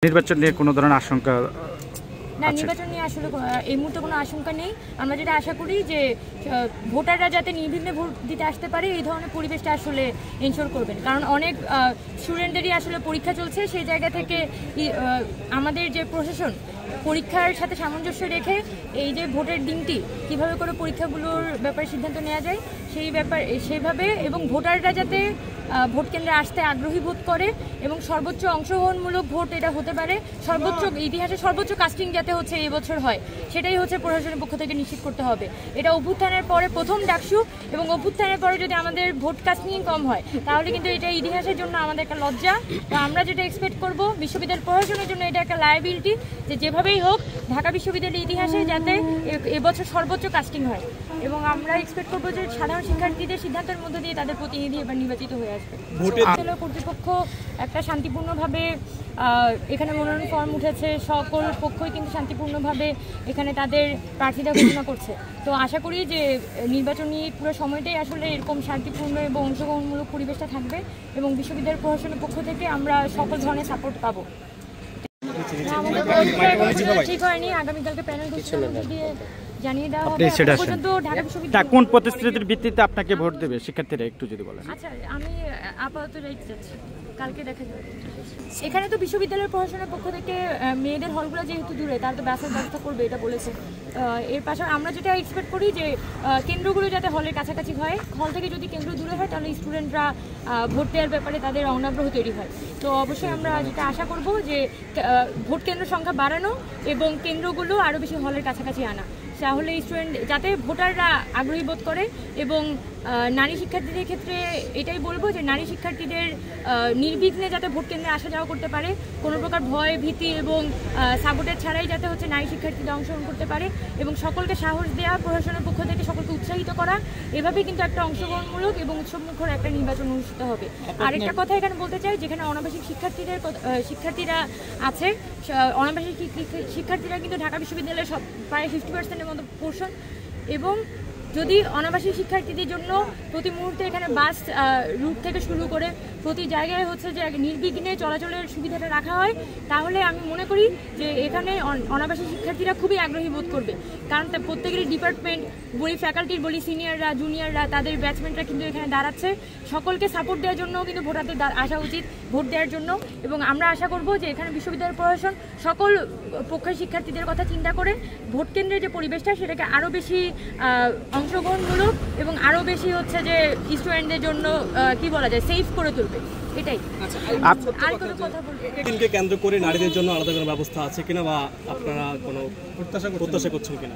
নির্বাচন নিয়ে কোনো ধরনের আশঙ্কা না, নির্বাচন নিয়ে আসলে এই মুহূর্তে কোনো আশঙ্কা নেই। আমরা যেটা আশা করি যে ভোটাররা যাতে নির্বিঘ্নে ভোট দিতে আসতে পারে এই ধরনের পরিবেশটা আসলে এনশোর করবেন, কারণ অনেক স্টুডেন্টদেরই আসলে পরীক্ষা চলছে। সেই জায়গা থেকে আমাদের যে প্রশাসন পরীক্ষার সাথে সামঞ্জস্য রেখে এই যে ভোটের দিনটি কিভাবে করে পরীক্ষাগুলোর ব্যাপারে সিদ্ধান্ত নেওয়া যায় সেইভাবে, এবং ভোটাররা যাতে ভোট কেন্দ্রে আসতে আগ্রহী বোধ করে এবং সর্বোচ্চ অংশগ্রহণমূলক ভোট এটা হতে পারে, সর্বোচ্চ ইতিহাসে সর্বোচ্চ কাস্টিং যাতে হচ্ছে এবছর হয় সেটাই হচ্ছে প্রশাসনের পক্ষ থেকে নিশ্চিত করতে হবে। এটা অভ্যুত্থানের পরে প্রথম ডাকসু, এবং অভ্যুত্থানের পরে যদি আমাদের ভোট কাস্টিং কম হয় তাহলে কিন্তু এটা ইতিহাসের জন্য আমাদের একটা লজ্জা। তো আমরা যেটা এক্সপেক্ট করব বিশ্ববিদ্যালয় প্রশাসনের জন্য এটা একটা লায়াবিলিটি যে যেভাবেই হোক ঢাকা বিশ্ববিদ্যালয়ের ইতিহাসে যাতে এবছর সর্বোচ্চ কাস্টিং হয়, এবং আমরা এক্সপেক্ট করবো যে সাধারণ শিক্ষার্থীদের সিদ্ধান্তের মধ্যে দিয়ে তাদের প্রতিনিধি এবার নির্বাচিত হয়ে আসবে। বিশ্ববিদ্যালয় কর্তৃপক্ষ একটা শান্তিপূর্ণভাবে এখানে মনোনয়ন ফর্ম উঠেছে, সকল পক্ষই কিন্তু শান্তিপূর্ণভাবে এখানে তাদের প্রার্থীরা ঘোষণা করছে। তো আশা করি যে নির্বাচনী পুরো সময়টাই আসলে এরকম শান্তিপূর্ণ এবং অংশগ্রহণমূলক পরিবেশটা থাকবে, এবং বিশ্ববিদ্যালয় প্রশাসনের পক্ষ থেকে আমরা সকল ধরনের সাপোর্ট পাবো। আমাদের ঠিক হয়নি, আগামীকালকে প্যানেল ঘোষণা দিয়ে জানিয়ে দেওয়া হবে। ঢাকা বিশ্ববিদ্যালয় কোন প্রতিশ্রুতির ভিত্তিতে আপনাকে ভোট দেবে শিক্ষার্থীরা একটু যদি বলেন। আচ্ছা, আমি আপাতত রাইট যাচ্ছি, কালকে দেখা যাবে। এখানে তো বিশ্ববিদ্যালয়ের প্রশাসনের পক্ষ থেকে মেয়েদের হলগুলো যেহেতু দূরে তার তো বাসের ব্যবস্থা করবে এটা বলেছে। এর পাশাপাশি আমরা যেটা এক্সপেক্ট করি যে কেন্দ্রগুলো যাতে হলের কাছাকাছি হয়, হল থেকে যদি কেন্দ্র দূরে হয় তাহলে স্টুডেন্টরা ভোট দেওয়ার ব্যাপারে তাদের অনাগ্রহ তৈরি হয়। তো অবশ্যই আমরা যেটা আশা করব যে ভোট কেন্দ্র সংখ্যা বাড়ানো এবং কেন্দ্রগুলো আরও বেশি হলের কাছাকাছি আনা, তাহলে স্টুডেন্ট যাতে ভোটাররা আগ্রহী বোধ করে। এবং নারী শিক্ষার্থীদের ক্ষেত্রে এটাই বলবো যে নারী শিক্ষার্থীদের নির্বিঘ্নে যাতে ভোট কেন্দ্রে আসা যাওয়া করতে পারে, কোনো প্রকার ভয় ভীতি এবং সাপোর্টের ছাড়াই যাতে হচ্ছে নারী শিক্ষার্থীরা অংশগ্রহণ করতে পারে, এবং সকলকে সাহস দেওয়া, প্রশাসনের পক্ষ থেকে সকলকে উৎসাহিত করা, এভাবেই কিন্তু একটা অংশগ্রহণমূলক এবং উৎসবমুখর একটা নির্বাচন অনুষ্ঠিত হবে। আরেকটা কথা এখানে বলতে চাই, যেখানে অনাবাসিক শিক্ষার্থীরা আছে, অনাবাসিক শিক্ষার্থীরা কিন্তু ঢাকা বিশ্ববিদ্যালয়ের প্রায় 50% মতো পোর্শন, এবং যদি অনাবাসিক শিক্ষার্থীদের জন্য প্রতি মুহূর্তে এখানে বাস রুট থেকে শুরু করে প্রতি জায়গায় হচ্ছে যে নির্বিঘ্নে চলাচলের সুবিধাটা রাখা হয়, তাহলে আমি মনে করি যে এখানে অনাবাসিক শিক্ষার্থীরা খুবই আগ্রহী বোধ করবে, কারণ প্রত্যেকেরই ডিপার্টমেন্ট বলি, ফ্যাকাল্টির বলি, সিনিয়ররা জুনিয়ররা তাদের ব্যাচমেন্টরা কিন্তু এখানে দাঁড়াচ্ছে। সকলকে সাপোর্ট দেওয়ার জন্য কিন্তু ভোটারদের আসা উচিত ভোট দেওয়ার জন্য, এবং আমরা আশা করব যে এখানে বিশ্ববিদ্যালয় প্রশাসন সকল পক্ষের শিক্ষার্থীদের কথা চিন্তা করে ভোট কেন্দ্রের যে পরিবেশটা সেটাকে আরও বেশি অংশগ্রহণমূলক এবং আরও বেশি হচ্ছে যে স্টুডেন্টদের জন্য কি বলা যায় সেফ করে তুলবে, এটাই। আর কোনো কথা বলতে কেন্দ্র করে নারীদের জন্য আলাদা কোনো ব্যবস্থা আছে কিনা, বা আপনারা কোনো প্রত্যাশা করছেন কিনা?